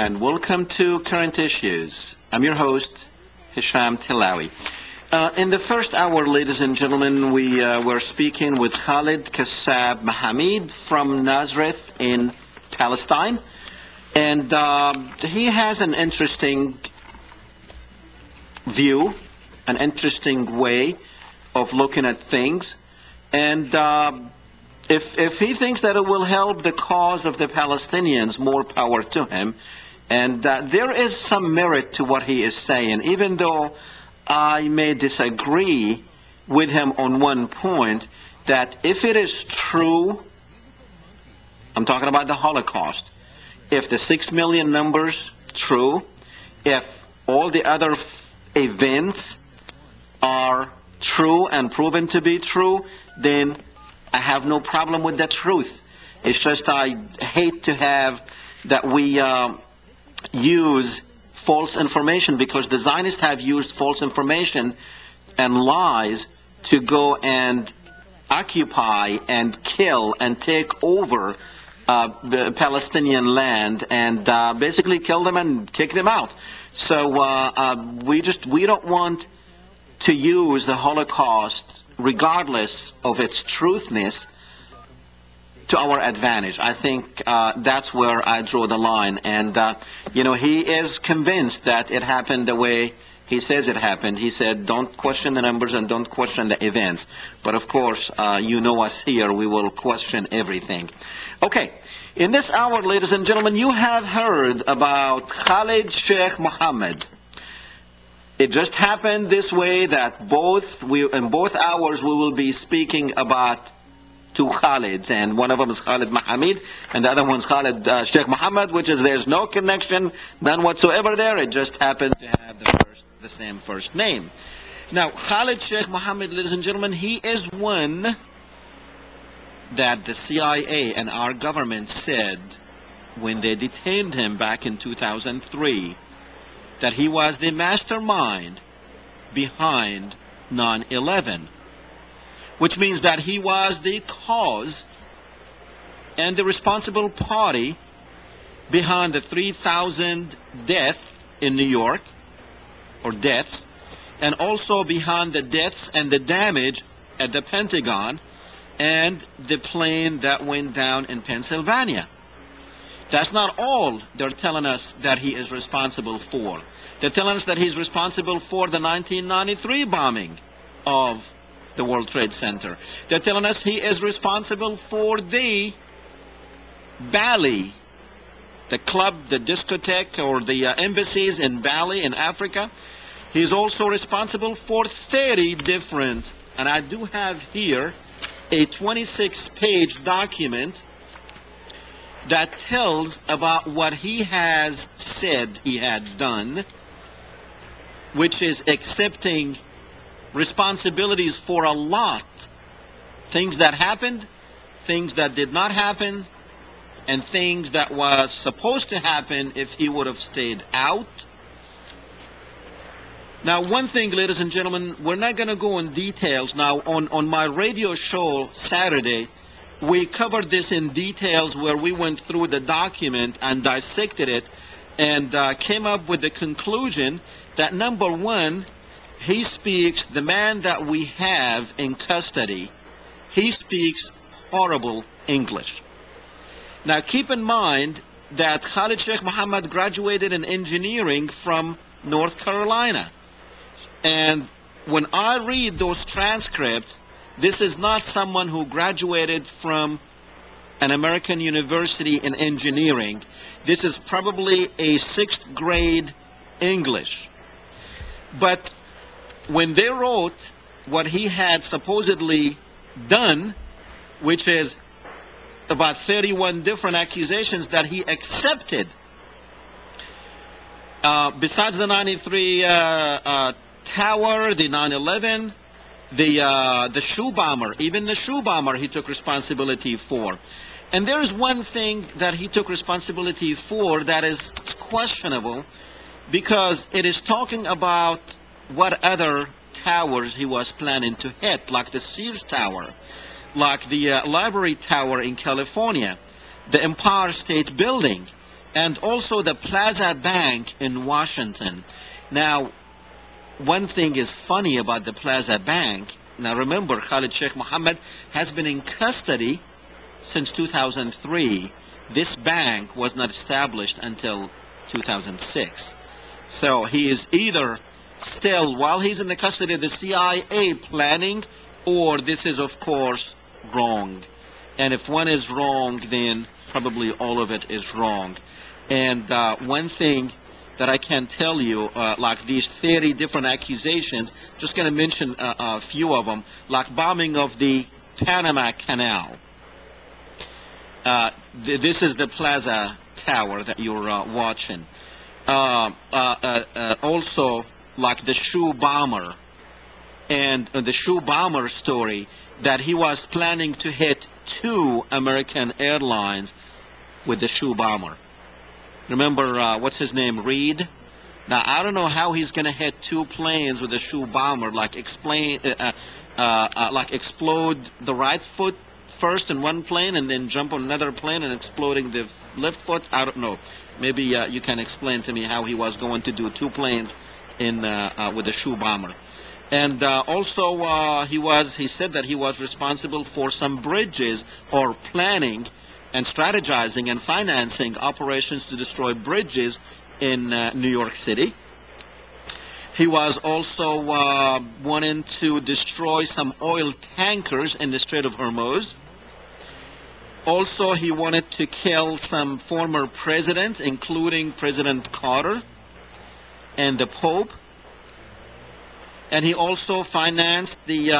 and welcome to Current Issues. I'm your host, Hesham Tillawi. In the first hour, ladies and gentlemen, we were speaking with Khaled Sheikh Mohamed from Nazareth in Palestine. And he has an interesting view, an interesting way of looking at things. And if he thinks that it will help the cause of the Palestinians, more power to him. And there is some merit to what he is saying, even though I may disagree with him on one point, that if it is true, I'm talking about the Holocaust, if the 6 million numbers true, if all the other events are true and proven to be true, then I have no problem with the truth. It's just I hate to have that we use false information, because the Zionists have used false information and lies to go and occupy and kill and take over the Palestinian land and basically kill them and kick them out. So we don't want to use the Holocaust, regardless of its truthness, to our advantage. I think that's where I draw the line. And, he is convinced that it happened the way he says it happened. He said, don't question the numbers and don't question the events. But, of course, you know us here. We will question everything. Okay. In this hour, ladies and gentlemen, you have heard about Khaled Sheikh Mohamed. It just happened this way that in both hours we will be speaking about two Khalids, and one of them is Khaled Mohamed, and the other one's Khaled Sheikh Mohamed, which is there's no connection, none whatsoever there. It just happened to have the same first name. Now, Khaled Sheikh Mohamed, ladies and gentlemen, he is one that the CIA and our government said when they detained him back in 2003 that he was the mastermind behind 9/11, which means that he was the cause and the responsible party behind the 3,000 deaths in New York, or deaths, and also behind the deaths and the damage at the Pentagon and the plane that went down in Pennsylvania. That's not all they're telling us that he is responsible for. They're telling us that he's responsible for the 1993 bombing of the World Trade Center. They're telling us he is responsible for the Bali, the club, the discotheque, or the embassies in Bali in Africa. He's also responsible for 30 different, and I do have here a 26-page document that tells about what he has said he had done, which is accepting responsibilities for a lot. Things that happened, things that did not happen, and things that was supposed to happen if he would have stayed out. Now, one thing, ladies and gentlemen, we're not going to go in details. Now, on my radio show Saturday, we covered this in details where we went through the document and dissected it and came up with the conclusion that, number one, he speaks, the man that we have in custody, he speaks horrible English. Now, keep in mind that Khaled Sheikh Mohamed graduated in engineering from North Carolina. And when I read those transcripts, this is not someone who graduated from an American university in engineering. This is probably a 6th grade English. But when they wrote what he had supposedly done, which is about 31 different accusations that he accepted, besides the 93 tower, the 9/11, the shoe bomber, even the shoe bomber he took responsibility for. And there is one thing that he took responsibility for that is questionable, because it is talking about what other towers he was planning to hit, like the Sears Tower, like the Library Tower in California, the Empire State Building, and also the Plaza Bank in Washington. Now, one thing is funny about the Plaza Bank. Now remember, Khaled Sheikh Mohamed has been in custody since 2003. This bank was not established until 2006. So he is either still, while he's in the custody of the CIA, planning, or this is, of course, wrong. And if one is wrong, then probably all of it is wrong. And one thing that I can tell you, like these 30 different accusations, just going to mention a few of them, like bombing of the Panama Canal. This is the Plaza Tower that you're watching. Also, like the shoe bomber, and the shoe bomber story, that he was planning to hit 2 American airlines with the shoe bomber. Remember, what's his name, Reed? Now, I don't know how he's going to hit 2 planes with a shoe bomber, like explode the right foot first in one plane and then jump on another plane and exploding the left foot. I don't know. Maybe you can explain to me how he was going to do 2 planes in with a shoe bomber. And also, he said that he was responsible for some bridges, or planning and strategizing and financing operations to destroy bridges in New York City. He was also wanting to destroy some oil tankers in the Strait of Hormuz. Also, he wanted to kill some former presidents, including President Carter and the Pope. And he also financed the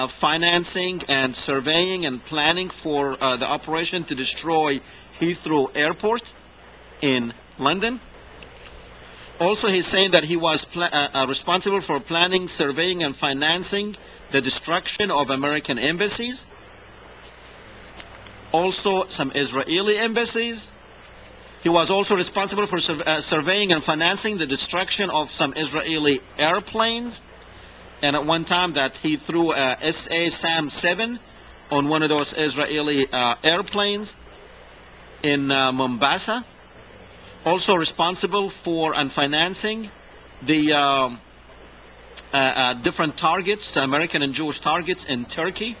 financing and surveying and planning for the operation to destroy Heathrow Airport in London. Also, he's saying that he was responsible for planning, surveying, and financing the destruction of American embassies. Also, some Israeli embassies. He was also responsible for surveying and financing the destruction of some Israeli airplanes. And at one time that he threw a SA-SAM-7 on one of those Israeli airplanes in Mombasa. Also responsible for and financing the different targets, American and Jewish targets in Turkey.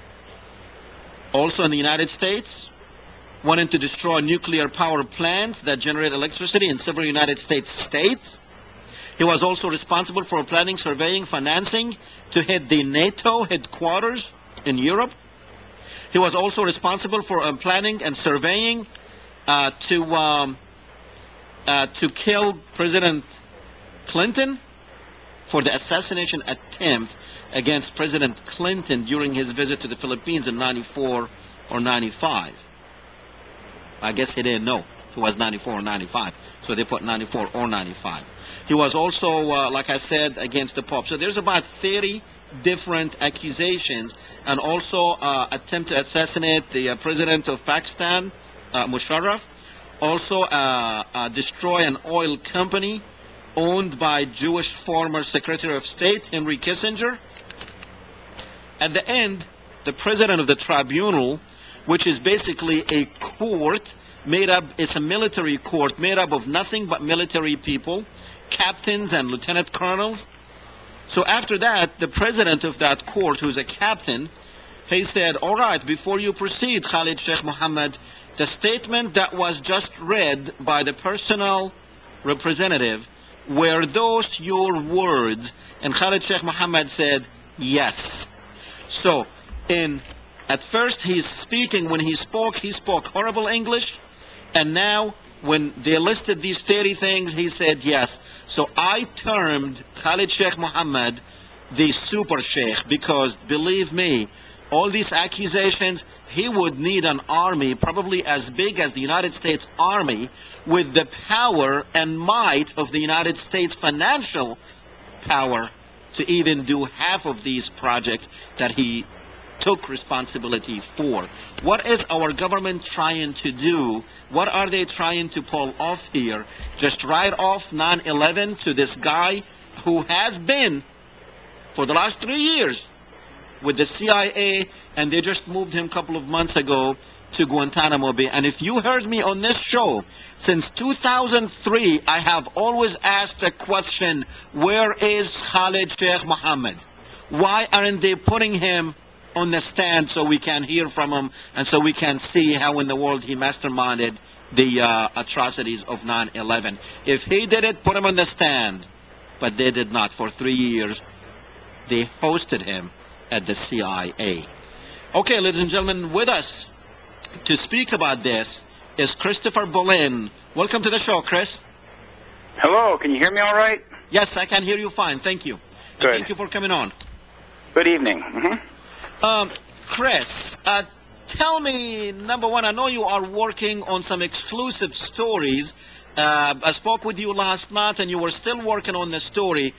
Also in the United States, wanting to destroy nuclear power plants that generate electricity in several United States states. He was also responsible for planning, surveying, financing to hit the NATO headquarters in Europe. He was also responsible for planning and surveying to kill President Clinton, for the assassination attempt against President Clinton during his visit to the Philippines in 94 or 95. I guess he didn't know if it was 94 or 95, so they put 94 or 95. He was also, like I said, against the Pope. So there's about 30 different accusations, and also attempt to assassinate the President of Pakistan, Musharraf. Also destroy an oil company owned by Jewish former Secretary of State Henry Kissinger. At the end, the president of the tribunal, which is basically a court made up, it's a military court made up of nothing but military people, captains and lieutenant colonels. So after that, the president of that court, who's a captain, he said, all right, before you proceed, Khaled Sheikh Mohamed, the statement that was just read by the personal representative, were those your words? And Khaled Sheikh Mohamed said, yes. So, at first he's speaking, when he spoke horrible English, and now when they listed these 30 things, he said yes. So I termed Khaled Sheikh Mohamed the super sheikh, because believe me, all these accusations, he would need an army probably as big as the United States Army, with the power and might of the United States financial power to even do half of these projects that he took responsibility for. What is our government trying to do? What are they trying to pull off here? Just write off 9/11 to this guy who has been, for the last 3 years, with the CIA, and they just moved him a couple of months ago to Guantanamo Bay. And if you heard me on this show, since 2003, I have always asked the question, where is Khaled Sheikh Mohamed? Why aren't they putting him on the stand so we can hear from him and so we can see how in the world he masterminded the atrocities of 9/11? If he did it, put him on the stand. But they did not. For 3 years, they hosted him at the CIA. Okay, ladies and gentlemen, with us to speak about this is Christopher Bollyn. Welcome to the show, Chris. Hello, can you hear me all right? Yes, I can hear you fine. Thank you. And Good. thank you for coming on. Good evening. Chris, tell me, number one, I know you are working on some exclusive stories. I spoke with you last night and you were still working on the story.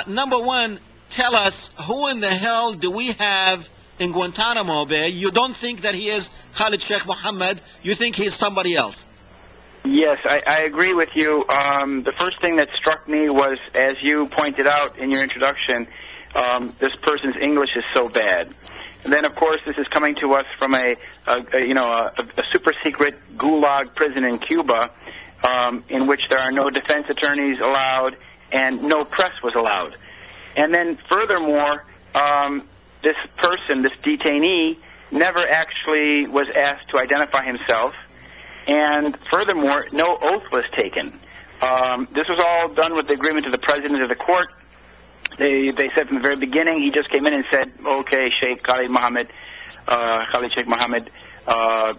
Number one, tell us, who in the hell do we have in Guantanamo Bay? You don't think that he is Khaled Sheikh Mohamed. You think he's somebody else. Yes, I agree with you. The first thing that struck me was, as you pointed out in your introduction, this person's English is so bad. And then, of course, this is coming to us from a super secret gulag prison in Cuba, in which there are no defense attorneys allowed and no press was allowed. And then, furthermore, this person, this detainee, never actually was asked to identify himself. And furthermore, no oath was taken. This was all done with the agreement of the president of the court. They said from the very beginning, he just came in and said, okay, Sheikh Khaled Sheikh Mohamed,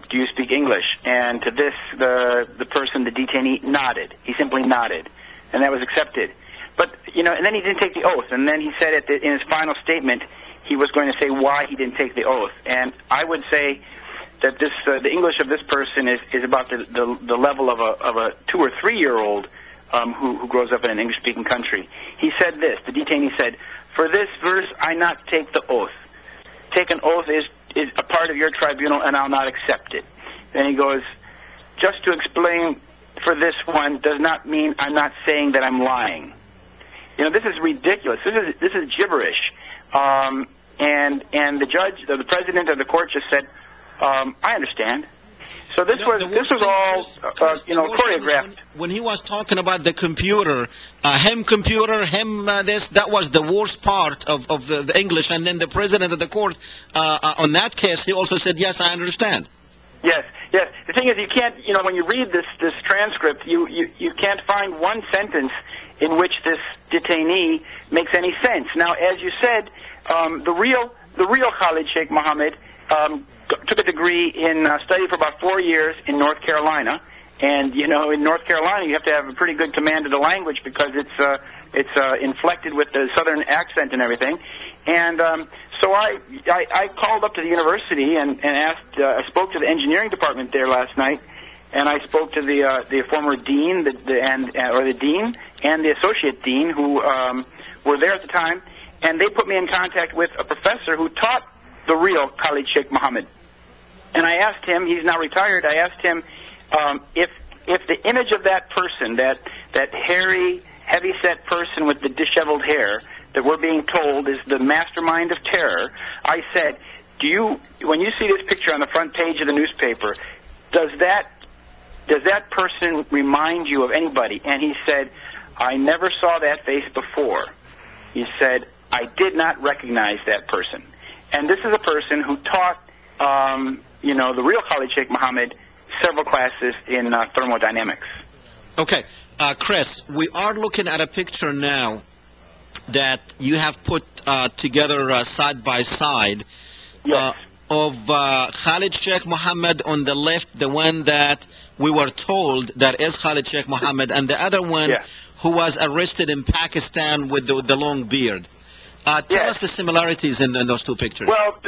do you speak English? And to this, the person, the detainee, nodded. He simply nodded. And that was accepted. But, and then he didn't take the oath. And then he said in his final statement, he was going to say why he didn't take the oath. And I would say that the English of this person is about the level of a 2 or 3 year old who grows up in an English-speaking country. He said this, the detainee said, "For this verse I not take the oath. Take an oath is a part of your tribunal and I'll not accept it." Then he goes, "Just to explain, for this one does not mean I'm not saying that I'm lying." This is ridiculous. This is gibberish. And the judge, the president of the court just said, "I understand." So this was all choreographed. When he was talking about the computer, this, that was the worst part of the English. And then the president of the court, on that case, he also said, "Yes, I understand." Yes. The thing is, you can't, when you read this transcript, you can't find one sentence in which this detainee makes any sense. Now, as you said, the real Khaled Sheikh Mohamed took a degree in study for about 4 years in North Carolina, and in North Carolina you have to have a pretty good command of the language because it's inflected with the southern accent and everything. And so I called up to the university and asked. I spoke to the engineering department there last night, and I spoke to the former dean, the dean and the associate dean who were there at the time, and they put me in contact with a professor who taught the real Khaled Sheikh Mohamed. And I asked him, he's now retired, I asked him if the image of that person, that hairy, heavy-set person with the disheveled hair that we're being told is the mastermind of terror, I said, when you see this picture on the front page of the newspaper, does that person remind you of anybody? And he said, "I never saw that face before." He said, "I did not recognize that person." And this is a person who taught, the real Khaled Sheikh Mohamed several classes in thermodynamics. Okay, Chris, we are looking at a picture now that you have put together side by side. Yes. Of Khaled Sheikh Mohamed on the left, the one that we were told that is Khaled Sheikh Mohamed, and the other one who was arrested in Pakistan with the long beard. Tell us the similarities in those two pictures. Well,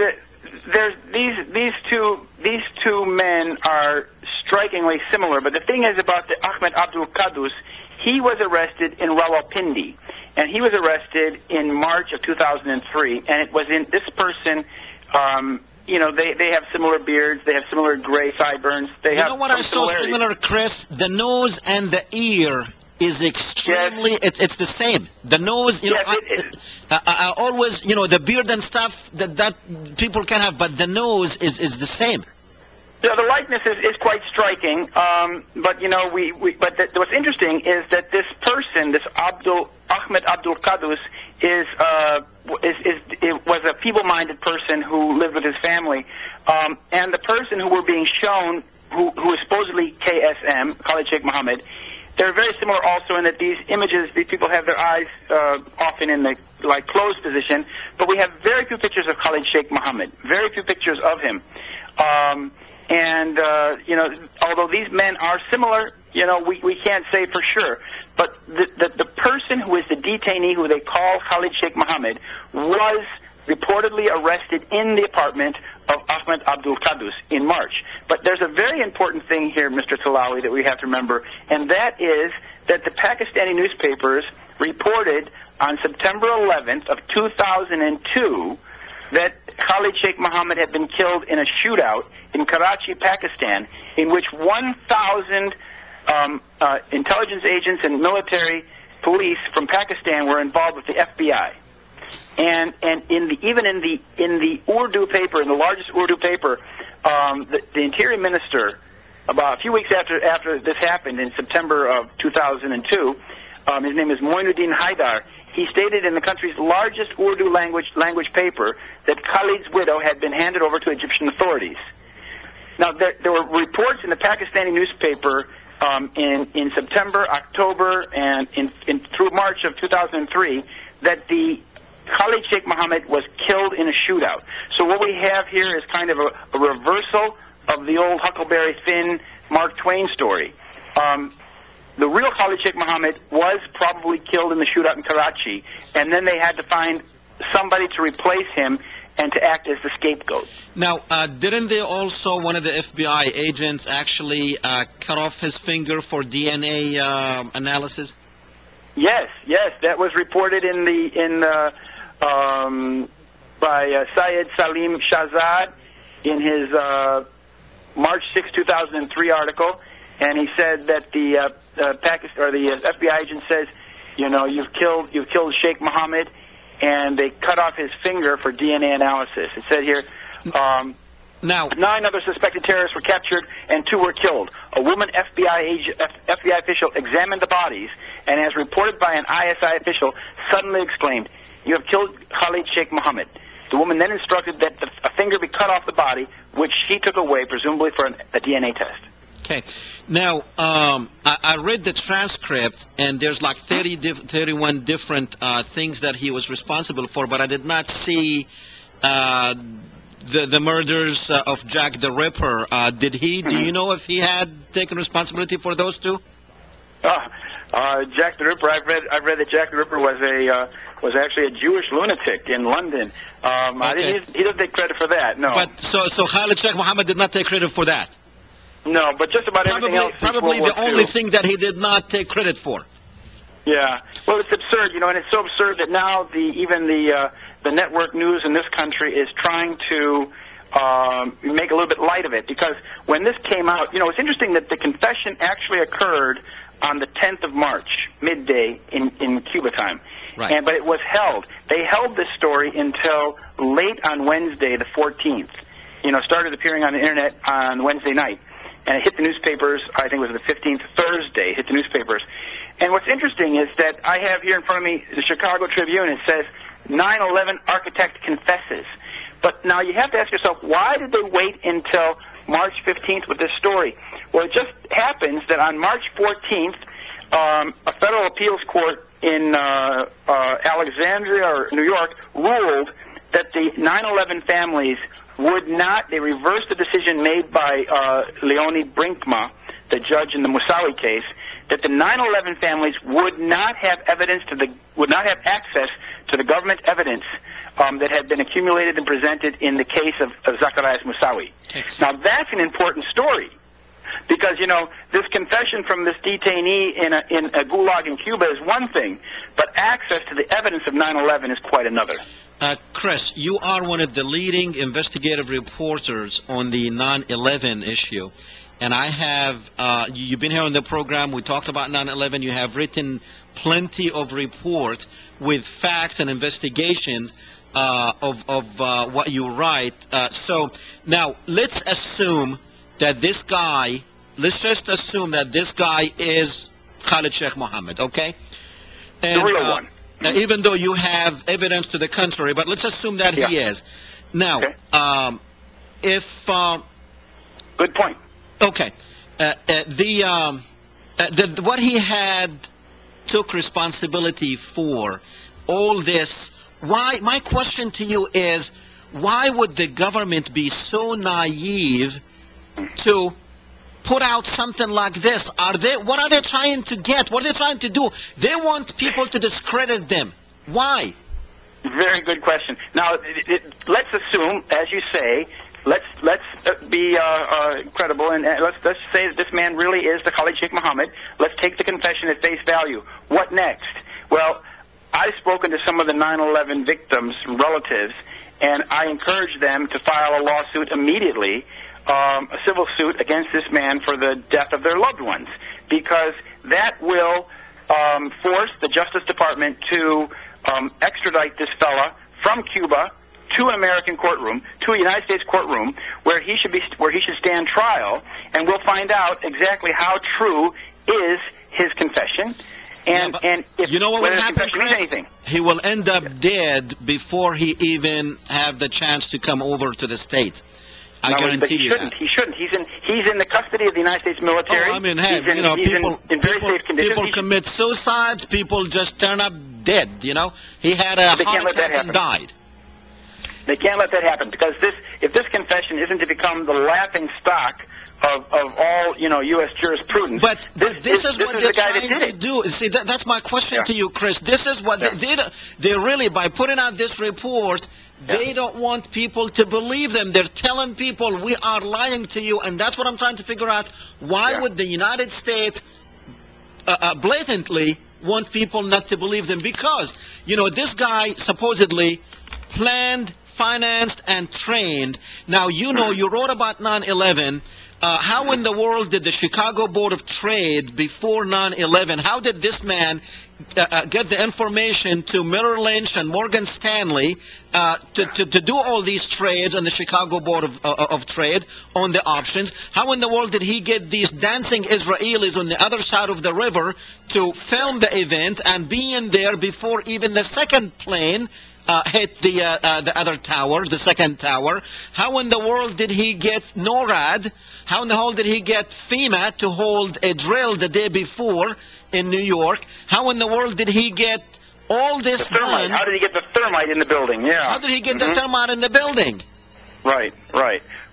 these two men are strikingly similar, but the thing is about the Ahmed Abdul Qudus, he was arrested in Rawalpindi, and he was arrested in March of 2003, and it was in this person. They have similar beards, they have similar gray sideburns. They have what I saw similar, Chris? The nose and the ear is extremely, it's the same. The nose, I always, the beard and stuff that people can have, but the nose is the same. Yeah, the likeness is quite striking, but you know, what's interesting is that this person, this Ahmed Abdul Qudus, was a feeble-minded person who lived with his family, and the person who we're being shown, who is supposedly KSM, Khaled Sheikh Mohamed, they're very similar also in that these images, these people have their eyes often in the closed position, but we have very few pictures of Khaled Sheikh Mohamed, very few pictures of him. You know, although these men are similar, you know, we can't say for sure. But the person who is the detainee, who they call Khaled Sheikh Mohamed, was reportedly arrested in the apartment of Ahmed Abdul Qudus in March. But there's a very important thing here, Mr. Tillawi, that we have to remember, and that is that the Pakistani newspapers reported on September 11th of 2002 that Khaled Sheikh Mohamed had been killed in a shootout in Karachi, Pakistan, in which 1,000 intelligence agents and military police from Pakistan were involved with the FBI. And even in the Urdu paper, in the largest Urdu paper, the Interior Minister, about a few weeks after this happened in September of 2002, his name is Moinuddin Haidar. He stated in the country's largest Urdu language paper that Khalid's widow had been handed over to Egyptian authorities. Now, there were reports in the Pakistani newspaper in September, October, and through March of 2003 that the Khaled Sheikh Mohamed was killed in a shootout. So what we have here is kind of a reversal of the old Huckleberry Finn Mark Twain story. The real Khaled Sheikh Mohamed was probably killed in the shootout in Karachi, and then they had to find somebody to replace him and to act as the scapegoat. Now, didn't they also, one of the FBI agents actually cut off his finger for DNA analysis? Yes, that was reported by Syed Salim Shahzad in his March 6, 2003 article, and he said that the FBI agent says, you know, you've killed Sheikh Mohammed, and they cut off his finger for DNA analysis. It said here, now 9 other suspected terrorists were captured and 2 were killed. A woman FBI official examined the bodies, and as reported by an ISI official, suddenly exclaimed, "You have killed Khaled Sheikh Mohamed." The woman then instructed that a finger be cut off the body, which she took away, presumably for a DNA test. Okay. Now, I read the transcript, and there's like 31 different things that he was responsible for, but I did not see the murders of Jack the Ripper. Did he? Do you know if he had taken responsibility for those two? Jack the Ripper. I've read that Jack the Ripper was actually a Jewish lunatic in London. Okay. He doesn't take credit for that. No. But so Khaled Sheikh Mohamed did not take credit for that. No, but just about everything else. Probably the only thing that he did not take credit for. Yeah. Well, it's absurd, you know, and it's so absurd that now even the network news in this country is trying to make a little bit light of it, because when this came out, you know, it's interesting that the confession actually occurred on the 10th of March, midday in Cuba time. Right. But it was held. They held this story until late on Wednesday, the 14th. You know, started appearing on the internet on Wednesday night. And it hit the newspapers, I think it was the 15th, Thursday, hit the newspapers. And what's interesting is that I have here in front of me the Chicago Tribune. It says, 9/11 architect confesses. But now you have to ask yourself, why did they wait until March 15th with this story? Well, it just happens that on March 14th, a federal appeals court in Alexandria or New York ruled that the 9/11 families would not, they reversed the decision made by Leonid Brinkma, the judge in the Moussaoui case, that the 9/11 families would not have access to the government evidence that had been accumulated and presented in the case of Zacarias Moussaoui. Now that's an important story, because, you know, this confession from this detainee in a gulag in Cuba is one thing, but access to the evidence of 9/11 is quite another. Chris, you are one of the leading investigative reporters on the 9/11 issue. And I have, you've been here on the program, we talked about 9/11, you have written plenty of reports with facts and investigations of what you write. So now let's assume that this guy, let's just assume that this guy is Khaled Sheikh Mohamed, okay? And, the real one. Even though you have evidence to the contrary, but let's assume that he is. Now, Okay. if Good point. okay, what he had took responsibility for all this. Why? My question to you is, why would the government be so naive to put out something like this? What are they trying to get? What are they trying to do? They want people to discredit them. Why? Very good question. Now, let's assume, as you say, let's be credible, and let's say that this man really is the Khaled Sheikh Mohamed. Let's take the confession at face value. What next? Well, I've spoken to some of the 9/11 victims' relatives, and I encourage them to file a lawsuit immediately, a civil suit against this man for the death of their loved ones, because that will force the Justice Department to extradite this fella from Cuba to an American courtroom, to a United States courtroom, where he should stand trial, and we'll find out exactly how true is his confession. And if you know what will happen, Chris? He will end up dead before he even have the chance to come over to the States. I guarantee you that. He shouldn't. He's in the custody of the United States military. Oh, I mean, hey, in very safe conditions. People commit suicides. People just turn up dead. You know, he had a heart attack and died. They can't let that happen, because if this confession isn't to become the laughing stock of all U.S. jurisprudence. But this is what they're trying to do. See, that's my question to you, Chris. This is what they really, by putting out this report, they don't want people to believe them. They're telling people, we are lying to you, and that's what I'm trying to figure out. Why would the United States blatantly want people not to believe them? Because, this guy supposedly planned, financed, and trained. Now, you wrote about 9/11. How in the world did the Chicago Board of Trade, before 9/11, how did this man get the information to Merrill Lynch and Morgan Stanley to do all these trades on the Chicago Board of Trade on the options? How in the world did he get these dancing Israelis on the other side of the river to film the event and be in there before even the second plane hit the other tower, the second tower? How in the world did he get NORAD? How in the world did he get FEMA to hold a drill the day before in New York? How in the world did he get all this done? How did he get the thermite in the building? Yeah. How did he get the thermite in the building? Right.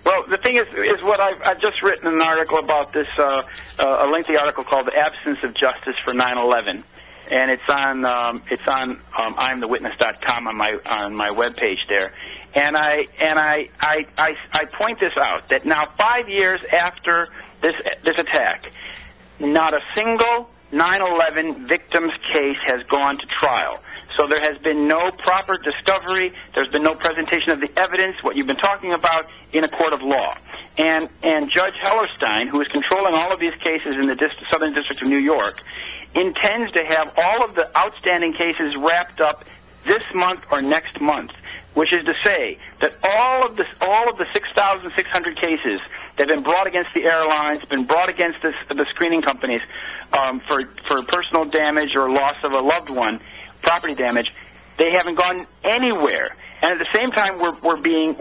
Well, the thing is what I've just written an article about this, a lengthy article called "The Absence of Justice for 9/11." And it's on I'mTheWitness.com on my webpage there, and I point this out, that now 5 years after this attack, not a single 9/11 victim's case has gone to trial. So there has been no proper discovery. There's been no presentation of the evidence, what you've been talking about, in a court of law. And Judge Hellerstein, who is controlling all of these cases in the Southern District of New York, intends to have all of the outstanding cases wrapped up this month or next month, which is to say that all of the 6,600 cases that have been brought against the airlines, been brought against the screening companies for personal damage or loss of a loved one, property damage, they haven't gone anywhere. And at the same time, we're being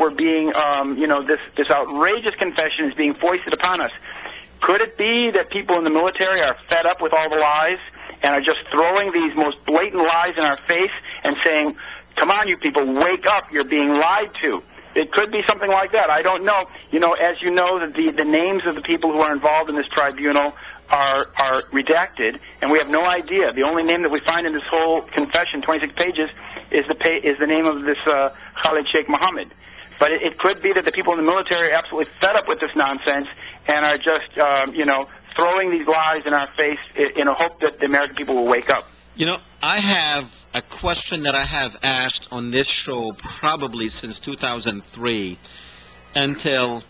this outrageous confession is being foisted upon us. Could it be that people in the military are fed up with all the lies and are just throwing these most blatant lies in our face and saying, come on, you people, wake up, you're being lied to? It could be something like that. I don't know. As you know, the names of the people who are involved in this tribunal are redacted, and we have no idea. The only name that we find in this whole confession, 26 pages, is the name of this Khaled Sheikh Mohamed. But it could be that the people in the military are absolutely fed up with this nonsense and are just, throwing these lies in our face in a hope that the American people will wake up. I have a question that I have asked on this show probably since 2003 until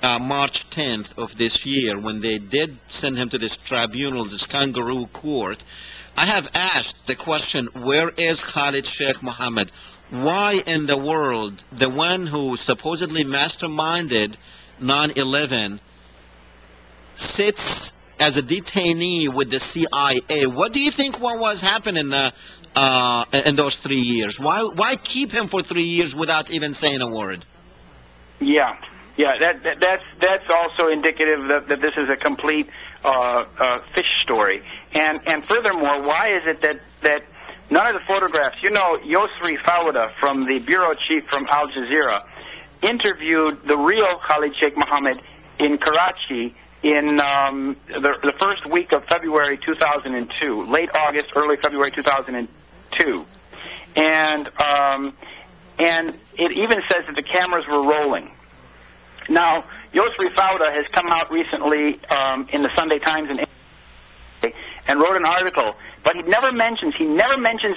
March 10th of this year, when they did send him to this tribunal, this kangaroo court. I have asked the question, where is Khaled Sheikh Mohamed? Why in the world the one who supposedly masterminded 9/11 sits as a detainee with the CIA. What do you think what was happening in those 3 years? Why keep him for 3 years without even saying a word? Yeah, that's also indicative that this is a complete fish story. And furthermore, why is it that none of the photographs, Yosri Fawda from the bureau chief from Al Jazeera interviewed the real Khaled Sheikh Mohamed in Karachi in the first week of February 2002, late August, early February 2002. And it even says that the cameras were rolling. Now, Yosri Fawda has come out recently in the Sunday Times and wrote an article, but he never mentions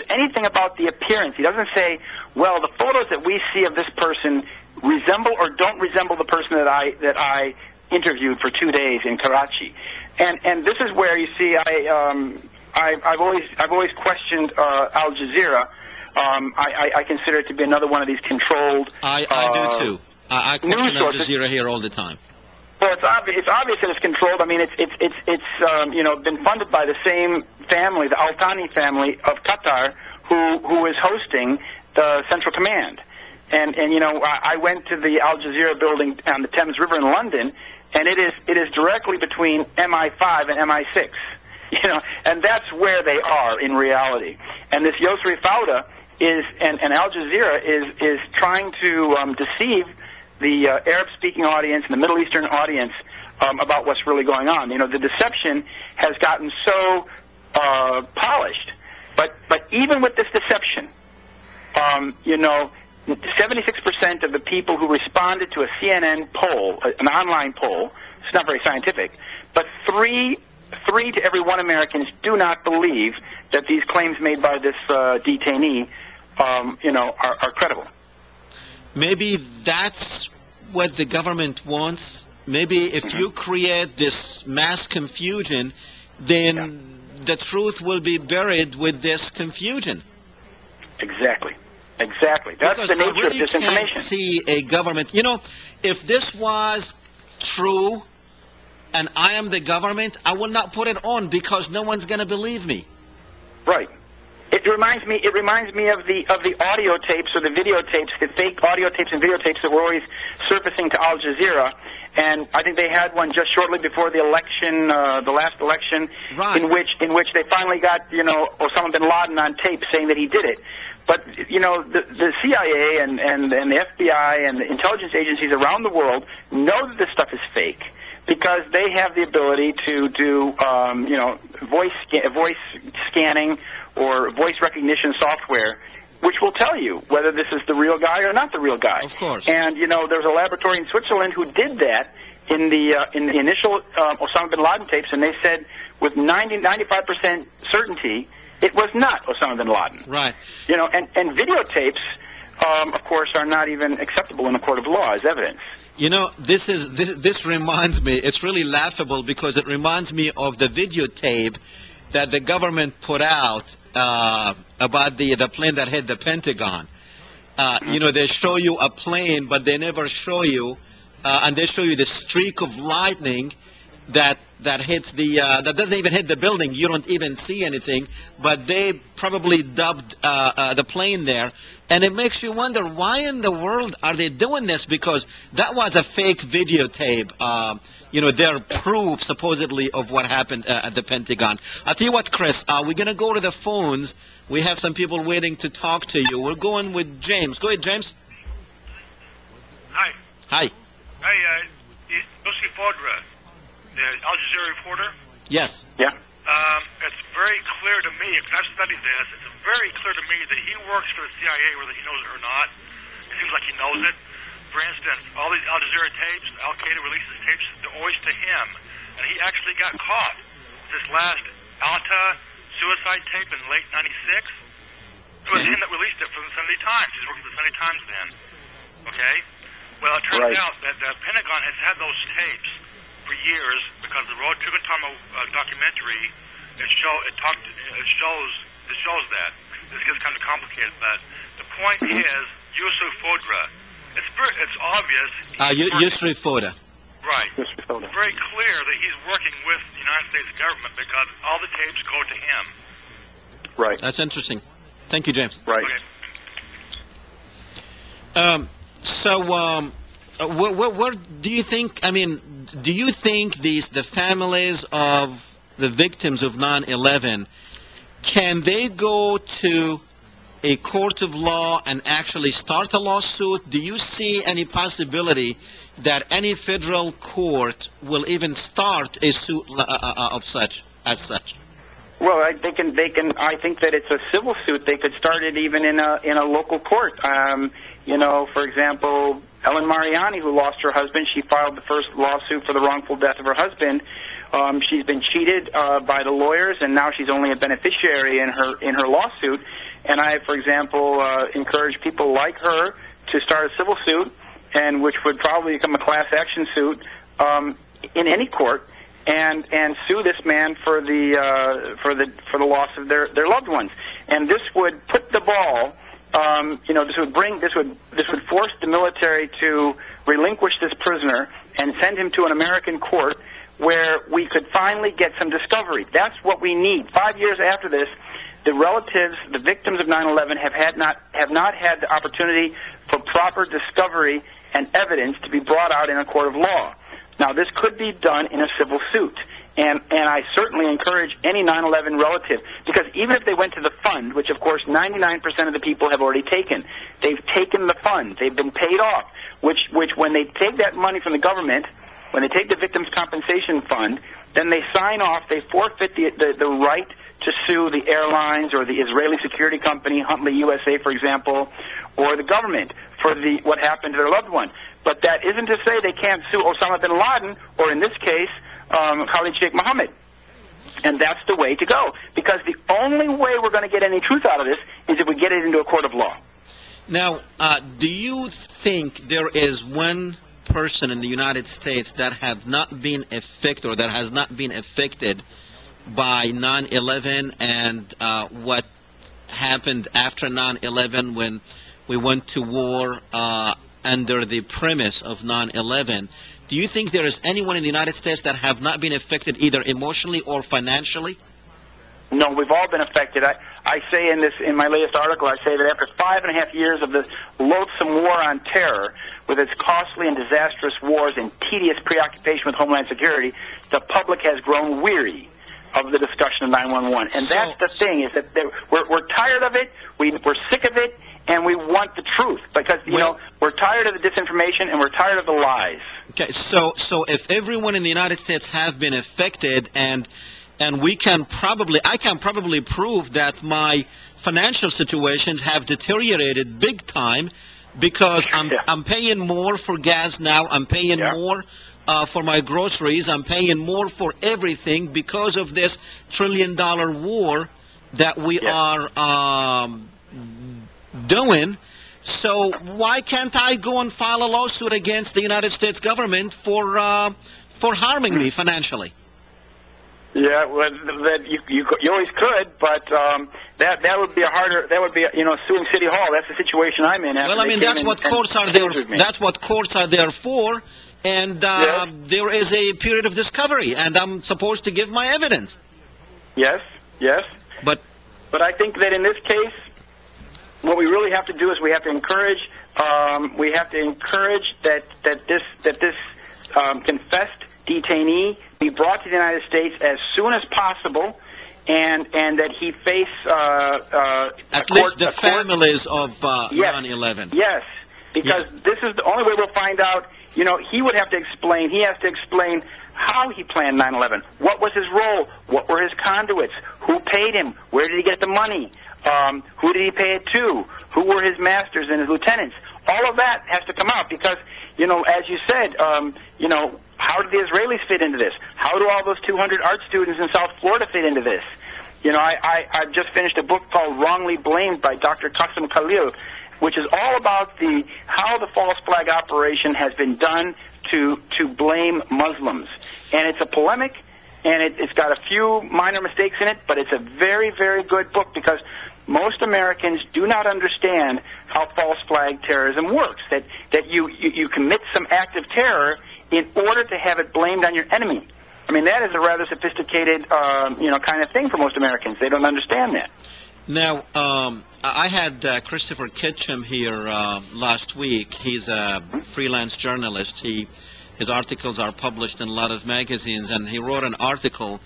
anything about the appearance. He doesn't say, well, the photos that we see of this person resemble or don't resemble the person that I interviewed for 2 days in Karachi. And this is where you see I've always questioned Al Jazeera. I consider it to be another one of these controlled. I do too. I question Al Jazeera here all the time. Well, it's obvious that it's controlled. I mean, it's been funded by the same family, the Al Thani family of Qatar, who is hosting the Central Command. And I went to the Al Jazeera building on the Thames River in London, and it is directly between MI5 and MI6. And that's where they are in reality. And this Yosri Fawda and Al Jazeera is trying to deceive the Arab-speaking audience and the Middle Eastern audience about what's really going on. The deception has gotten so polished, but even with this deception, 76% of the people who responded to a CNN poll, an online poll, it's not very scientific, but three to every one Americans do not believe that these claims made by this detainee, are credible. Maybe that's what the government wants. Maybe if you create this mass confusion, then the truth will be buried with this confusion. Exactly. That's because the nature I really of disinformation. Can't see a government. If this was true and I am the government, I will not put it on because no one's going to believe me. Right. It reminds me of the audio tapes or the videotapes, the fake audio tapes and videotapes that were always surfacing to Al Jazeera. And I think they had one just shortly before the election, the last election, right, in which they finally got Osama bin Laden on tape saying that he did it. But the CIA and the FBI and the intelligence agencies around the world know that this stuff is fake because they have the ability to do voice scanning or voice recognition software, which will tell you whether this is the real guy or not the real guy. Of course. And there's a laboratory in Switzerland who did that in the initial Osama bin Laden tapes, and they said with 95% certainty it was not Osama bin Laden. Right. And videotapes, of course, are not even acceptable in a court of law as evidence. This reminds me. It's really laughable because it reminds me of the videotape that the government put out about the plane that hit the Pentagon. They show you a plane, but they never show you, and they show you the streak of lightning that hits that doesn't even hit the building. You don't even see anything, but they probably dubbed the plane there, and it makes you wonder why in the world are they doing this? Because that was a fake videotape. Their proof supposedly of what happened at the Pentagon. I'll tell you what, Chris, we're going to go to the phones. We have some people waiting to talk to you. We're going with James. Go ahead, James. Hi. Hi. Hey, Yossi Fodra, the Al Jazeera reporter. Yes. Yeah. It's very clear to me, because I've studied this, it's very clear to me that he works for the CIA, whether he knows it or not. It seems like he knows it. For instance, all these Al Jazeera tapes, Al-Qaeda releases tapes, they're always to him. And he actually got caught. This last Alta suicide tape in late 96, it was him that released it from the Sunday Times. He's working for the Sunday Times then. Okay? Well, it turns out that the Pentagon has had those tapes for years because the Road to Guantanamo documentary, it shows that. This gets kind of complicated, but the point is, Yusuf Fodra, it's obvious. Yusuf Fodra. Right. It's very clear that he's working with the United States government because all the tapes go to him. Right. That's interesting. Thank you, James. Right. Okay. Where do you think, I mean, do you think the families of the victims of 9/11, can they go to a court of law and actually start a lawsuit? Do you see any possibility that any federal court will even start a suit as such? Well, they can. I think that it's a civil suit. They could start it even in a local court. For example, Ellen Mariani, who lost her husband, she filed the first lawsuit for the wrongful death of her husband. She's been cheated by the lawyers, and now she's only a beneficiary in her lawsuit. And I, for example, encourage people like her to start a civil suit, and which would probably become a class action suit in any court, and sue this man for the loss of their loved ones. And this would put the ball. This would force the military to relinquish this prisoner and send him to an American court where we could finally get some discovery. That's what we need. 5 years after this, the relatives, the victims of 9/11, have not had the opportunity for proper discovery and evidence to be brought out in a court of law. Now, this could be done in a civil suit. And I certainly encourage any 9/11 relative, because even if they went to the fund, which of course 99% of the people have already taken, they've taken the fund, they've been paid off, which when they take that money from the government, when they take the victims' compensation fund, then they sign off, they forfeit the right to sue the airlines or the Israeli security company, Huntley USA, for example, or the government for what happened to their loved one. But that isn't to say they can't sue Osama bin Laden, or in this case, Khaled Sheikh Mohamed. And that's the way to go, because the only way we're going to get any truth out of this is if we get it into a court of law. Now, do you think there is one person in the United States that have not been affected, or that has not been affected by 9/11 and what happened after 9/11 when we went to war under the premise of 9/11? Do you think there is anyone in the United States that have not been affected either emotionally or financially? No, we've all been affected. I say in my latest article, I say that after 5.5 years of this loathsome war on terror, with its costly and disastrous wars and tedious preoccupation with Homeland Security, the public has grown weary of the discussion of 911. And that's the thing, is that we're tired of it, we're sick of it, and we want the truth, because we're tired of the disinformation and we're tired of the lies. Okay, so if everyone in the United States have been affected, and I can probably prove that my financial situations have deteriorated big time, because I'm paying more for gas now, I'm paying more for my groceries, I'm paying more for everything because of this trillion-dollar war that we are doing. So why can't I go and file a lawsuit against the United States government for harming me financially? Yeah, well, you always could, but that would be suing City Hall. That's the situation I'm in. Well, I mean, that's what courts are there. That's what courts are there for, and there is a period of discovery, and I'm supposed to give my evidence. Yes. But I think that in this case, what we really have to do is we have to encourage that this confessed detainee be brought to the United States as soon as possible, and that he face at least the families of 9/11. Yes, because this is the only way we'll find out. He would have to explain. He has to explain how he planned 9/11. What was his role? What were his conduits? Who paid him? Where did he get the money? Who did he pay it to? Who were his masters and his lieutenants? All of that has to come out, because, as you said, how do the Israelis fit into this? How do all those 200 art students in South Florida fit into this? I've just finished a book called Wrongly Blamed by Dr. Qasim Khalil, which is all about how the false flag operation has been done to blame Muslims. And it's a polemic, and it's got a few minor mistakes in it, but it's a very, very good book, because most Americans do not understand how false flag terrorism works, that you commit some act of terror, in order to have it blamed on your enemy. I mean, that is a rather sophisticated, kind of thing for most Americans. They don't understand that. Now, I had Christopher Kitchum here last week. He's a freelance journalist. His articles are published in a lot of magazines, and he wrote an article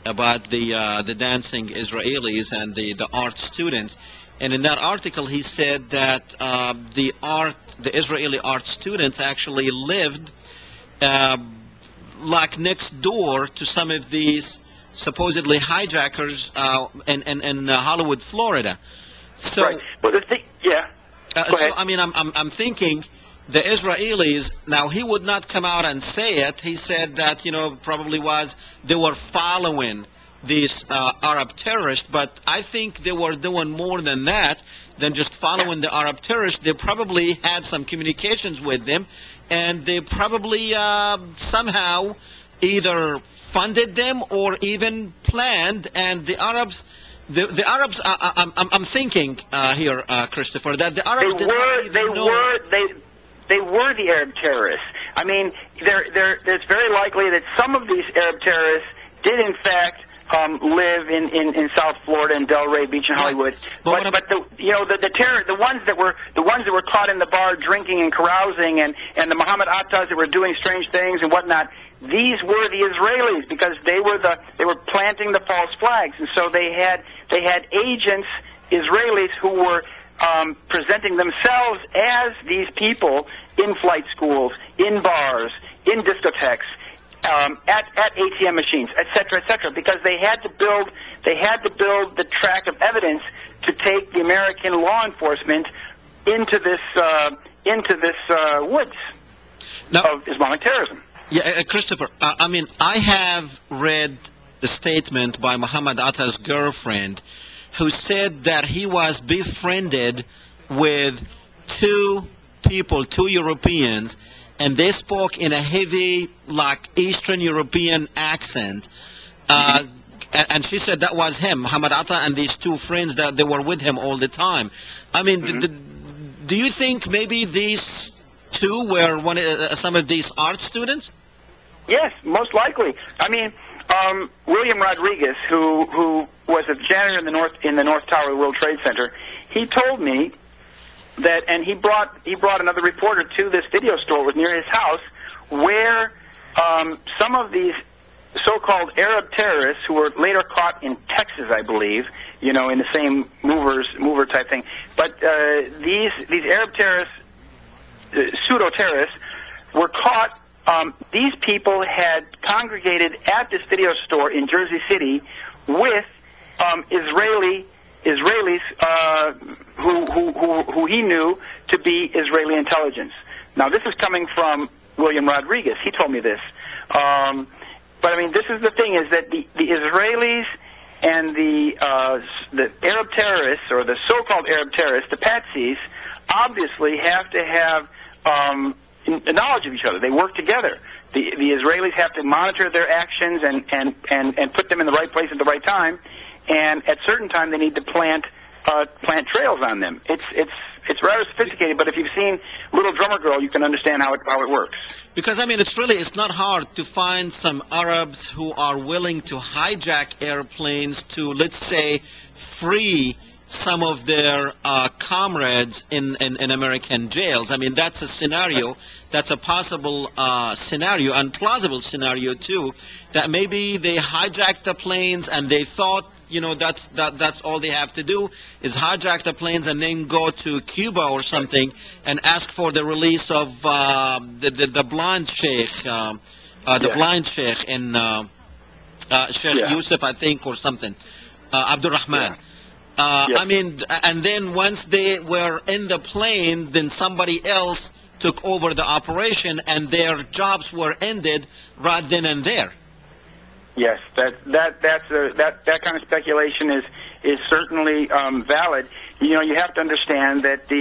about the dancing Israelis and the art students. And in that article, he said that the Israeli art students actually lived like next door to some of these supposedly hijackers in Hollywood, Florida. So, right. Well, the thing, yeah. Go ahead. So I mean, I'm thinking the Israelis. Now, he would not come out and say it. He said that probably they were following these Arab terrorists, but I think they were doing more than that, than just following the Arab terrorists. They probably had some communications with them, and they probably somehow either funded them or even planned. And the Arabs, the Arabs, I'm thinking here, Christopher, that the Arabs they were the Arab terrorists. I mean, it's very likely that some of these Arab terrorists did in fact live in South Florida and Delray Beach and Hollywood, but the ones that were caught in the bar drinking and carousing, and the Mohammed Attas that were doing strange things and whatnot, these were the Israelis, because they were planting the false flags, and so they had agents, Israelis, who were presenting themselves as these people in flight schools, in bars, in discotheques, at ATM machines, etc., because they had to build the track of evidence to take the American law enforcement into this woods of Islamic terrorism. Yeah, Christopher, I mean, I have read the statement by Mohammed Atta's girlfriend, who said that he was befriended with two Europeans, and they spoke in a heavy, like, Eastern European accent. And she said that was him, Mohammed Atta, and these two friends that they were with him all the time. I mean, do you think maybe these two were some of these art students? Yes, most likely. I mean, William Rodriguez, who was a janitor in the North Tower of the World Trade Center, he told me that, and he brought another reporter to this video store. It was near his house, where some of these so-called Arab terrorists, who were later caught in Texas, I believe, in the same mover type thing. But these Arab terrorists, pseudo-terrorists, were caught. These people had congregated at this video store in Jersey City with Israelis who he knew to be Israeli intelligence. Now, this is coming from William Rodriguez. He told me this. But I mean, this is the thing: is that the Israelis and the Arab terrorists, or the so-called Arab terrorists, the patsies, obviously have to have knowledge of each other. They work together. The Israelis have to monitor their actions and put them in the right place at the right time. And at certain time, they need to plant trails on them. It's rather sophisticated, but if you've seen Little Drummer Girl, you can understand how it works. Because I mean, it's not hard to find some Arabs who are willing to hijack airplanes to, let's say, free some of their comrades in American jails. I mean, that's a scenario. That's a possible scenario, and plausible scenario too. That maybe they hijacked the planes and they thought, that's all they have to do is hijack the planes and then go to Cuba or something and ask for the release of the blind sheikh, blind sheikh in Sheikh Yusuf, I think, or something, Abdul Rahman. I mean, and then once they were in the plane, then somebody else took over the operation, and their jobs were ended right then and there. Yes, that kind of speculation is certainly valid. You have to understand that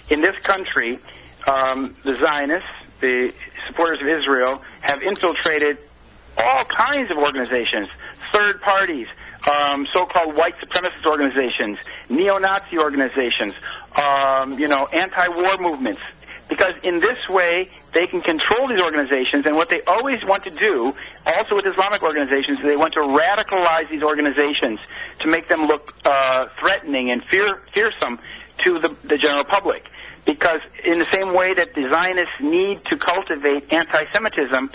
in this country, the Zionists, the supporters of Israel, have infiltrated all kinds of organizations, third parties, so-called white supremacist organizations, neo-Nazi organizations, anti-war movements. because in this way they can control these organizations. And what they always want to do, also with Islamic organizations, is they want to radicalize these organizations to make them look threatening and fearsome to the general public. Because in the same way that the Zionists need to cultivate anti-Semitism,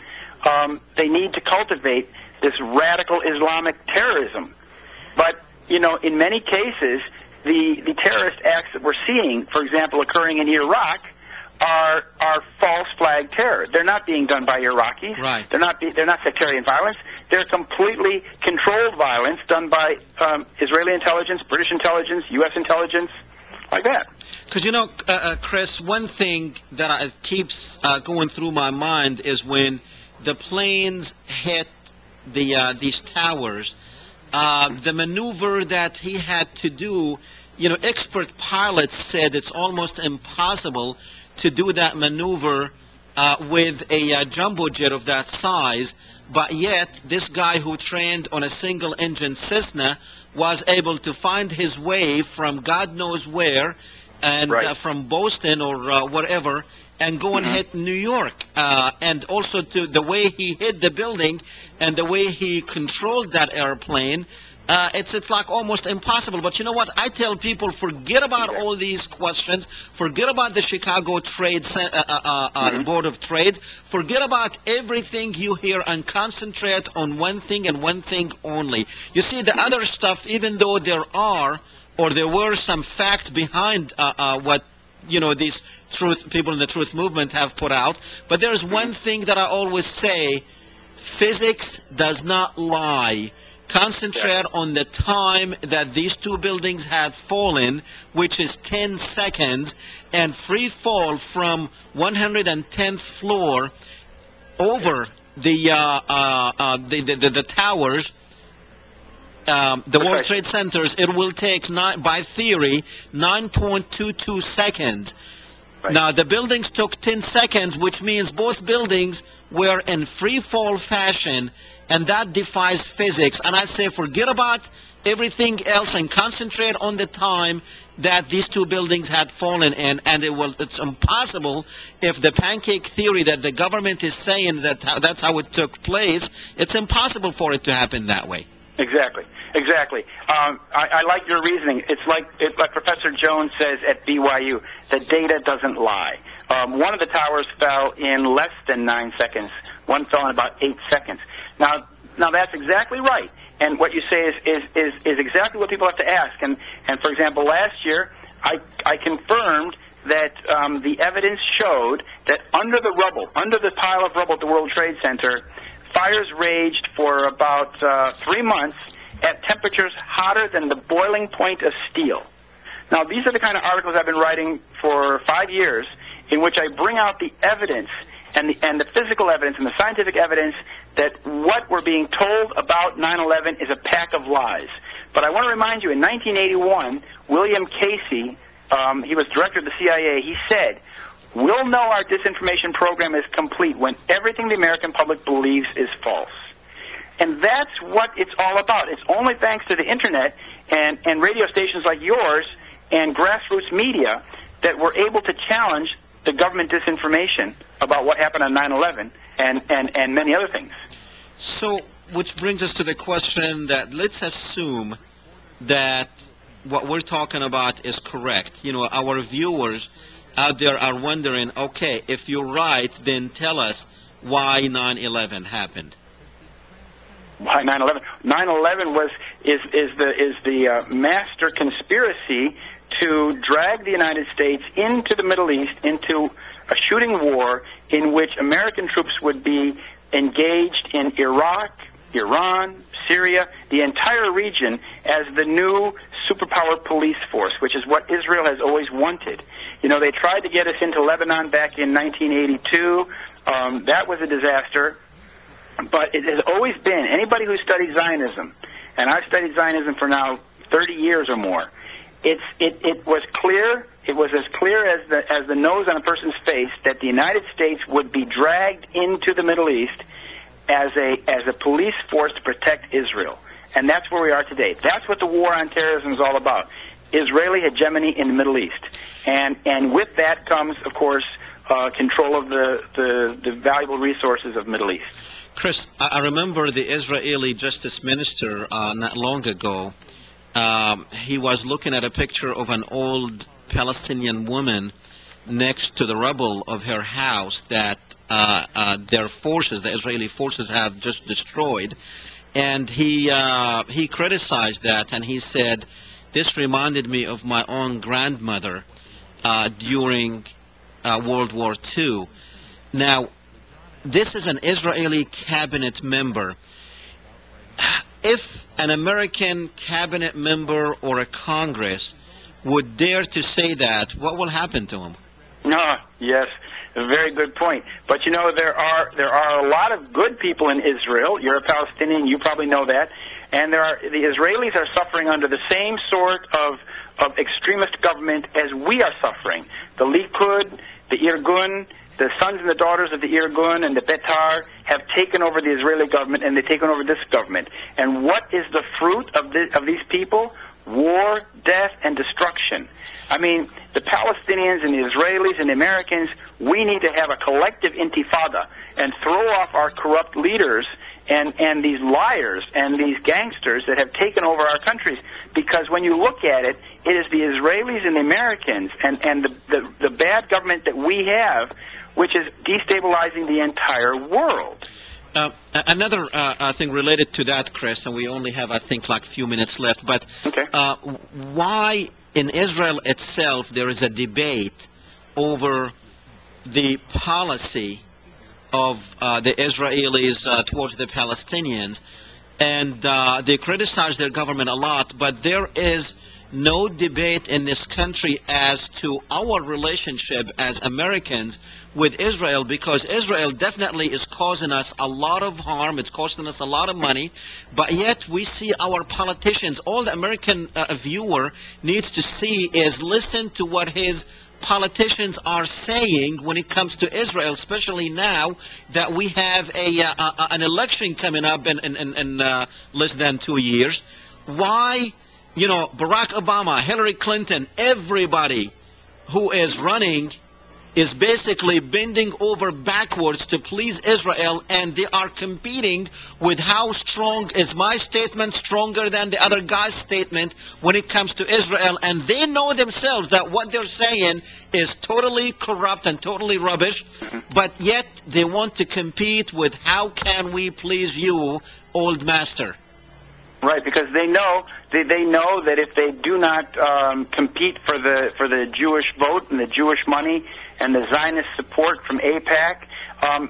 they need to cultivate this radical Islamic terrorism. But, you know, in many cases, the terrorist acts that we're seeing, for example, occurring in Iraq, are false flag terror. They're not being done by Iraqis. Right. They're not sectarian violence. They're completely controlled violence done by Israeli intelligence, British intelligence, U.S. intelligence, like that. Because, you know, Chris, one thing that keeps going through my mind is when the planes hit these towers, the maneuver that he had to do, you know, expert pilots said it's almost impossible to do that maneuver with a jumbo jet of that size, but yet this guy who trained on a single engine Cessna was able to find his way from God knows where, and from Boston or wherever, and go and hit New York. And also to the way he hit the building and the way he controlled that airplane, it's like almost impossible. But you know what? I tell people, forget about all these questions. Forget about the Chicago Board of Trade. Forget about everything you hear and concentrate on one thing and one thing only. You see, the other stuff, even though there were some facts behind what, you know, these people in the truth movement have put out, but there's one thing that I always say: physics does not lie. Concentrate on the time that these two buildings had fallen, which is 10 seconds, and free fall from 110th floor over the towers, the World Trade Centers. It will take, by theory, 9.22 seconds. Right. Now, the buildings took 10 seconds, which means both buildings were in free fall fashion, and that defies physics. And I say, forget about everything else and concentrate on the time that these two buildings had fallen in. And it's impossible, if the pancake theory that the government is saying that that's how it took place, it's impossible for it to happen that way. Exactly. I like your reasoning. It's like Professor Jones says at BYU, the data doesn't lie. One of the towers fell in less than 9 seconds. One fell in about 8 seconds. Now that's exactly right. And what you say is exactly what people have to ask. And for example, last year I confirmed that the evidence showed that under the pile of rubble at the World Trade Center, fires raged for about 3 months at temperatures hotter than the boiling point of steel. Now, these are the kind of articles I've been writing for 5 years, in which I bring out the evidence and the physical evidence and the scientific evidence that what we're being told about 9/11 is a pack of lies. But I want to remind you, in 1981, William Casey, he was director of the CIA, he said, "We'll know our disinformation program is complete when everything the American public believes is false." And that's what it's all about. It's only thanks to the Internet and radio stations like yours and grassroots media that we're able to challenge the government disinformation about what happened on 9/11 and many other things. So, which brings us to the question that, let's assume that what we're talking about is correct. You know, our viewers out there are wondering, okay, if you're right, then tell us why 9/11 happened. Why 9/11? 9/11 is the master conspiracy to drag the United States into the Middle East, into a shooting war in which American troops would be engaged in Iraq, Iran, Syria, the entire region, as the new superpower police force, which is what Israel has always wanted. You know, they tried to get us into Lebanon back in 1982. That was a disaster. But it has always been, anybody who studied Zionism, and I've studied Zionism for now 30 years or more, it was clear, it was as clear as the nose on a person's face that the United States would be dragged into the Middle East as a police force to protect Israel. And that's where we are today. That's what the war on terrorism is all about. Israeli hegemony in the Middle East. And with that comes, of course, control of the valuable resources of Middle East. Chris, I remember the Israeli Justice Minister not long ago. He was looking at a picture of an old Palestinian woman next to the rubble of her house that their forces, the Israeli forces, have just destroyed. And he criticized that, and he said, this reminded me of my own grandmother during World War II. Now, this is an Israeli cabinet member. If an American cabinet member or a Congress would dare to say that, what will happen to him? Yes, a very good point. But you know, there are a lot of good people in Israel. You're a Palestinian, you probably know that. And the Israelis are suffering under the same sort of extremist government as we are suffering. The Likud, the Irgun, the sons and the daughters of the Irgun and the Betar have taken over the Israeli government, and they've taken over this government. And what is the fruit of these people? War, death, and destruction. I mean, the Palestinians and the Israelis and the Americans, we need to have a collective intifada and throw off our corrupt leaders and these liars and these gangsters that have taken over our countries. Because when you look at it, it is the Israelis and the Americans and the bad government that we have which is destabilizing the entire world. Another thing related to that, Chris, and we only have, I think, like a few minutes left, but Okay. Why in Israel itself there is a debate over the policy of the Israelis towards the Palestinians, and they criticize their government a lot, but there is no debate in this country as to our relationship as Americans with Israel, because Israel definitely is causing us a lot of harm, it's costing us a lot of money, but yet we see our politicians, all the American viewer needs to see is listen to what his politicians are saying when it comes to Israel, especially now that we have an election coming up in less than 2 years. Why? You know, Barack Obama, Hillary Clinton, everybody who is running is basically bending over backwards to please Israel, and they are competing with how strong is my statement stronger than the other guy's statement when it comes to Israel, and they know themselves that what they're saying is totally corrupt and totally rubbish, but yet they want to compete with how can we please you, old master. Right, because they know that if they do not compete for the Jewish vote and the Jewish money and the Zionist support from AIPAC,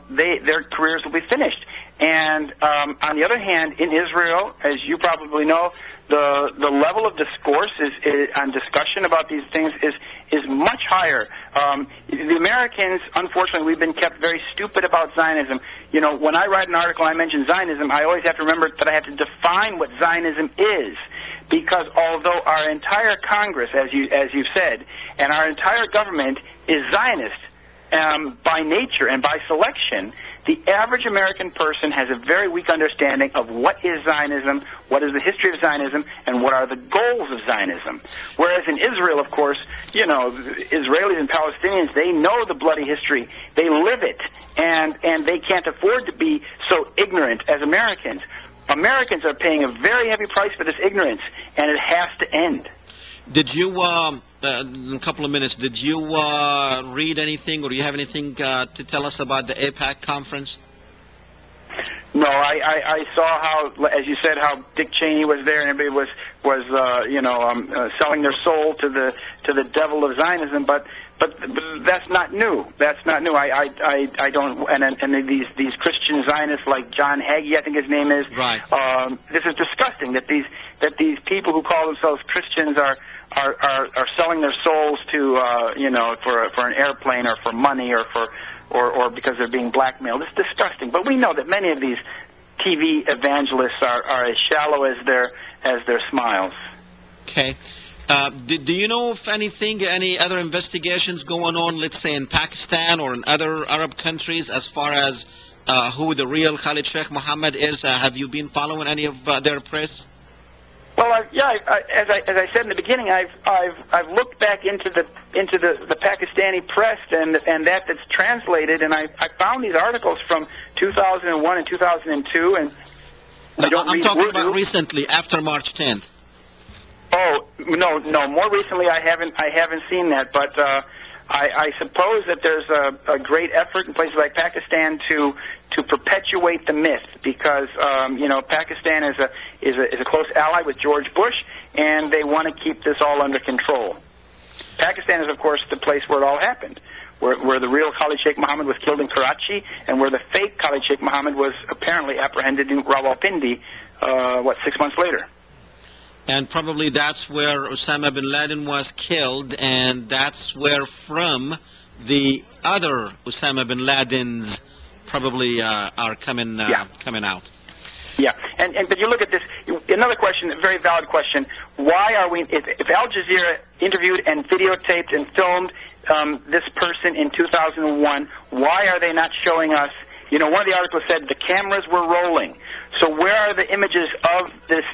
their careers will be finished. And on the other hand, in Israel, as you probably know, the level of discourse on discussion about these things is much higher. The Americans, unfortunately, we've been kept very stupid about Zionism. You know, when I write an article and I mention Zionism, I always have to remember that I have to define what Zionism is. Because although our entire Congress, as you've said, and our entire government is Zionist by nature and by selection, the average American person has a very weak understanding of what is Zionism, what is the history of Zionism, and what are the goals of Zionism. Whereas in Israel, of course, you know, Israelis and Palestinians, they know the bloody history. They live it, and they can't afford to be so ignorant as Americans. Americans are paying a very heavy price for this ignorance, and it has to end. Did you, in a couple of minutes, did you read anything, or do you have anything to tell us about the AIPAC conference? No, I saw how, as you said, how Dick Cheney was there, and everybody was selling their soul to the devil of Zionism. But that's not new. That's not new. I don't. And these Christian Zionists like John Hagee, I think his name is. Right. This is disgusting that these people who call themselves Christians are selling their souls to for an airplane or for money or because they're being blackmailed. It's disgusting. But we know that many of these TV evangelists are as shallow as their smiles. Okay. Do you know of any other investigations going on, let's say in Pakistan or in other Arab countries, as far as who the real Khaled Sheikh Mohamed is? Have you been following any of their press? Well, as I said in the beginning, I've looked back into the Pakistani press and that's translated, and I found these articles from 2001 and 2002, and I'm talking about recently, after March 10th. Oh no, more recently I haven't seen that, but I suppose that there's a great effort in places like Pakistan to perpetuate the myth, because Pakistan is a close ally with George Bush, and they want to keep this all under control. Pakistan is, of course, the place where it all happened, where the real Khaled Sheikh Mohamed was killed in Karachi, and where the fake Khaled Sheikh Mohamed was apparently apprehended in Rawalpindi 6 months later. And probably that's where Osama bin Laden was killed, and that's where from the other Osama bin Ladens probably are coming out. Yeah, but you look at this, another question, a very valid question. Why are we, if Al Jazeera interviewed and videotaped and filmed this person in 2001, why are they not showing us, one of the articles said the cameras were rolling. So where are the images of this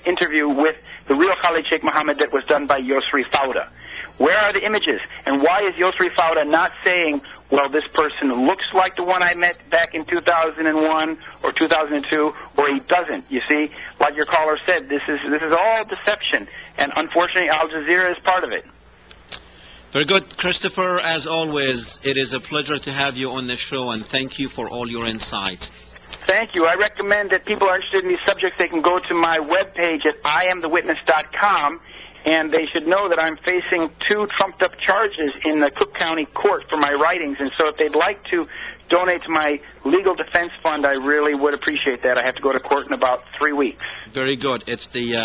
interview with the real Khaled Sheikh Mohamed that was done by Yosri Fauda? Where are the images? And why is Yosri Fauda not saying, well, this person looks like the one I met back in 2001 or 2002, or he doesn't? You see, like your caller said, this is all deception, and unfortunately Al Jazeera is part of it. Very good, Christopher. As always, it is a pleasure to have you on the show, and thank you for all your insights. Thank you. I recommend that people are interested in these subjects, they can go to my webpage at IamTheWitness.com, and they should know that I'm facing 2 trumped-up charges in the Cook County Court for my writings, and so if they'd like to donate to my legal defense fund, I really would appreciate that. I have to go to court in about 3 weeks. Very good. It's the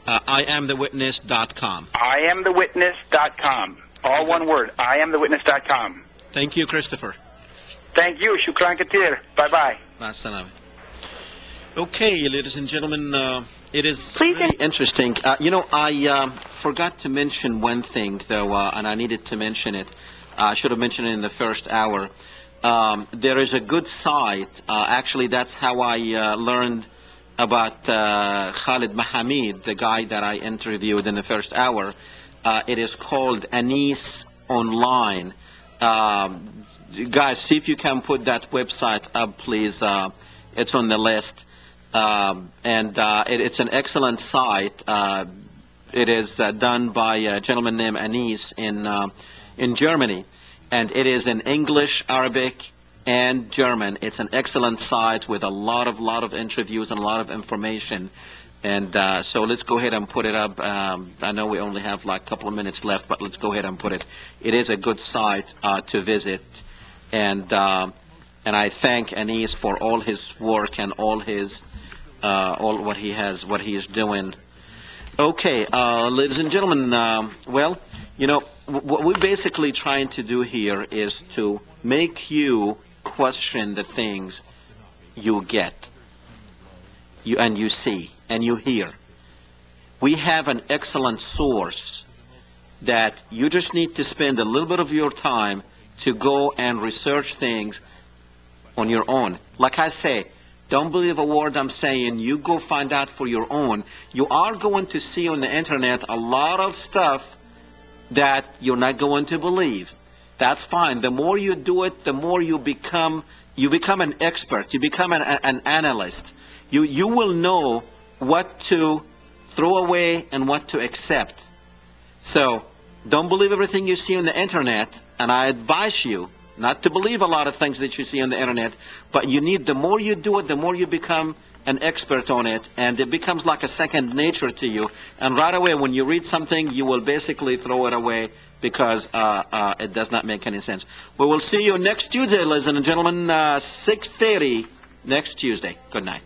IamTheWitness.com. IamTheWitness.com. All one word, IamTheWitness.com. Thank you, Christopher. Thank you. Shukran kathir. Bye-bye. Okay, ladies and gentlemen, it is really interesting. I forgot to mention one thing, though, and I needed to mention it. I should have mentioned it in the first hour. There is a good site. Actually, that's how I learned about Khaled Mohamed, the guy that I interviewed in the first hour. It is called Anis Online. Guys, see if you can put that website up, please. It's on the list. It's an excellent site. It is done by a gentleman named Anis in Germany. And it is in English, Arabic, and German. It's an excellent site with a lot of interviews and a lot of information. And so let's go ahead and put it up. I know we only have like a couple of minutes left, but let's go ahead and put it. It is a good site to visit. And I thank Anis for all his work and all his what he is doing. Okay, ladies and gentlemen, well, what we're basically trying to do here is to make you question the things you get, and you see, and you hear. We have an excellent source that you just need to spend a little bit of your time to go and research things on your own. Like I say, don't believe a word I'm saying. You go find out for your own. You are going to see on the internet a lot of stuff that you're not going to believe. That's fine. The more you do it, the more you become an expert. You become an analyst. You will know what to throw away and what to accept. So don't believe everything you see on the internet, and I advise you not to believe a lot of things that you see on the internet, but the more you do it, the more you become an expert on it, and it becomes like a second nature to you. And right away, when you read something, you will basically throw it away because it does not make any sense. We will see you next Tuesday, ladies and gentlemen, 6:30 next Tuesday. Good night.